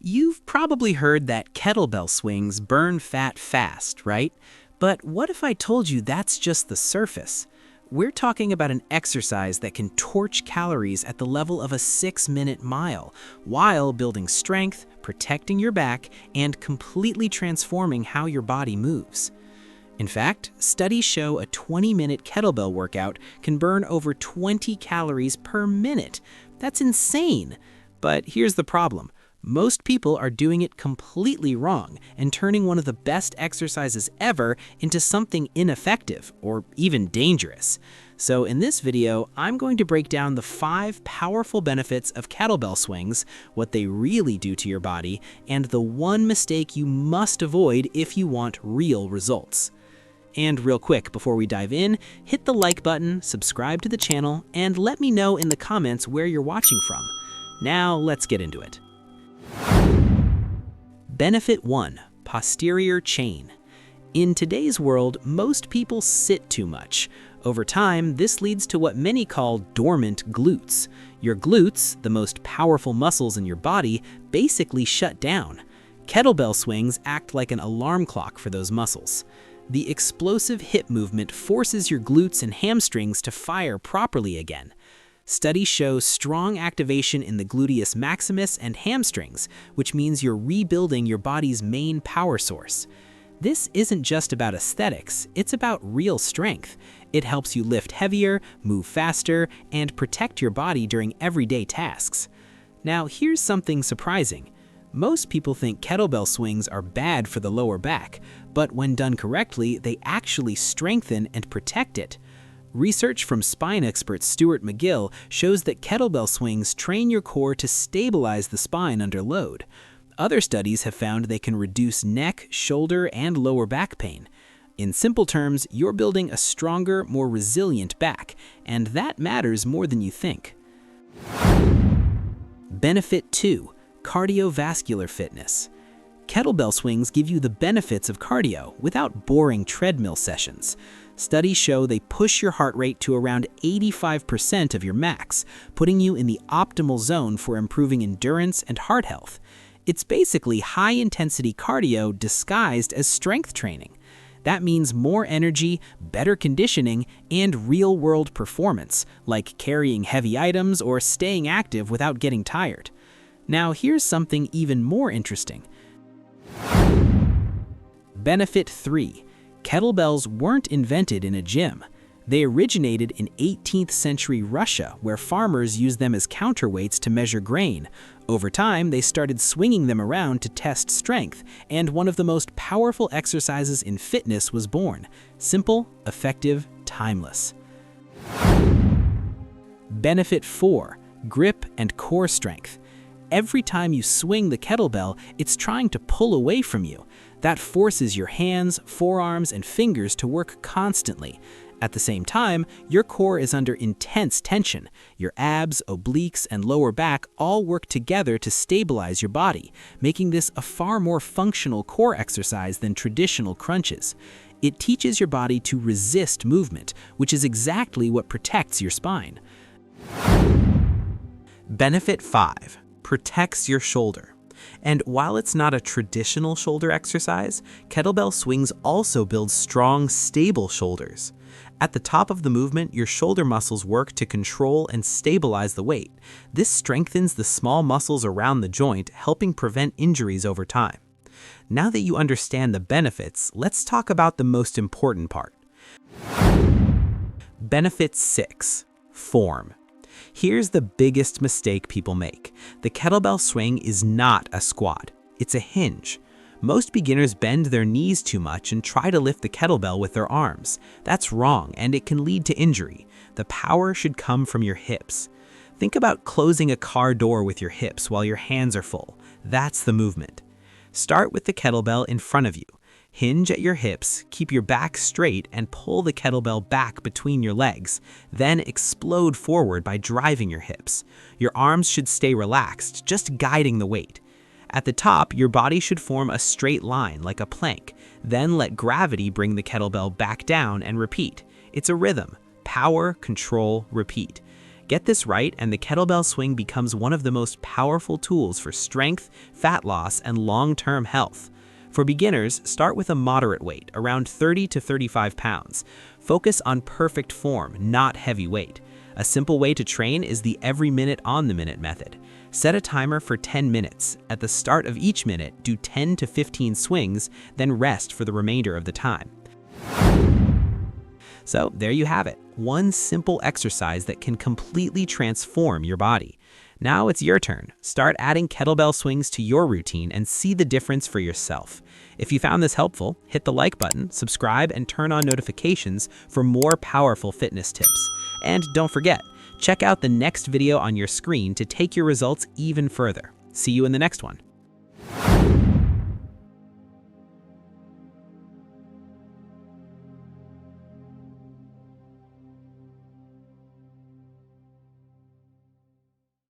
You've probably heard that kettlebell swings burn fat fast, right? But what if I told you that's just the surface? We're talking about an exercise that can torch calories at the level of a 6-minute mile while building strength, protecting your back, and completely transforming how your body moves. In fact, studies show a 20-minute kettlebell workout can burn over 20 calories per minute. That's insane! But here's the problem. Most people are doing it completely wrong and turning one of the best exercises ever into something ineffective or even dangerous. So in this video, I'm going to break down the 5 powerful benefits of kettlebell swings, what they really do to your body, and the one mistake you must avoid if you want real results. And real quick, before we dive in, hit the like button, subscribe to the channel, and let me know in the comments where you're watching from. Now let's get into it. Benefit 1. Posterior chain. In today's world, most people sit too much. Over time, this leads to what many call dormant glutes. Your glutes, the most powerful muscles in your body, basically shut down. Kettlebell swings act like an alarm clock for those muscles. The explosive hip movement forces your glutes and hamstrings to fire properly again. Studies show strong activation in the gluteus maximus and hamstrings, which means you're rebuilding your body's main power source. This isn't just about aesthetics, it's about real strength. It helps you lift heavier, move faster, and protect your body during everyday tasks. Now, here's something surprising. Most people think kettlebell swings are bad for the lower back, but when done correctly, they actually strengthen and protect it. Research from spine expert Stuart McGill shows that kettlebell swings train your core to stabilize the spine under load. Other studies have found they can reduce neck, shoulder, and lower back pain. In simple terms, you're building a stronger, more resilient back, and that matters more than you think. Benefit 2. Cardiovascular fitness. Kettlebell swings give you the benefits of cardio without boring treadmill sessions. Studies show they push your heart rate to around 85% of your max, putting you in the optimal zone for improving endurance and heart health. It's basically high-intensity cardio disguised as strength training. That means more energy, better conditioning, and real-world performance, like carrying heavy items or staying active without getting tired. Now here's something even more interesting. Benefit 3. Kettlebells weren't invented in a gym. They originated in 18th century Russia, where farmers used them as counterweights to measure grain. Over time, they started swinging them around to test strength, and one of the most powerful exercises in fitness was born. Simple, effective, timeless. Benefit 4. Grip and core strength. Every time you swing the kettlebell, it's trying to pull away from you. That forces your hands, forearms, and fingers to work constantly. At the same time, your core is under intense tension. Your abs, obliques, and lower back all work together to stabilize your body, making this a far more functional core exercise than traditional crunches. It teaches your body to resist movement, which is exactly what protects your spine. Benefit 5. Protects your shoulder. And while it's not a traditional shoulder exercise, kettlebell swings also build strong, stable shoulders. At the top of the movement, your shoulder muscles work to control and stabilize the weight. This strengthens the small muscles around the joint, helping prevent injuries over time. Now that you understand the benefits, let's talk about the most important part. Benefit 6. Form. Here's the biggest mistake people make. The kettlebell swing is not a squat. It's a hinge. Most beginners bend their knees too much and try to lift the kettlebell with their arms. That's wrong, and it can lead to injury. The power should come from your hips. Think about closing a car door with your hips while your hands are full. That's the movement. Start with the kettlebell in front of you. Hinge at your hips, keep your back straight, and pull the kettlebell back between your legs. Then explode forward by driving your hips. Your arms should stay relaxed, just guiding the weight. At the top, your body should form a straight line like a plank. Then let gravity bring the kettlebell back down and repeat. It's a rhythm. Power, control, repeat. Get this right, and the kettlebell swing becomes one of the most powerful tools for strength, fat loss, and long-term health. For beginners, start with a moderate weight, around 30 to 35 pounds. Focus on perfect form, not heavy weight. A simple way to train is the every minute on the minute method. Set a timer for 10 minutes. At the start of each minute, do 10 to 15 swings, then rest for the remainder of the time. So there you have it, one simple exercise that can completely transform your body. Now it's your turn. Start adding kettlebell swings to your routine and see the difference for yourself. If you found this helpful, hit the like button, subscribe, and turn on notifications for more powerful fitness tips. And don't forget, check out the next video on your screen to take your results even further. See you in the next one.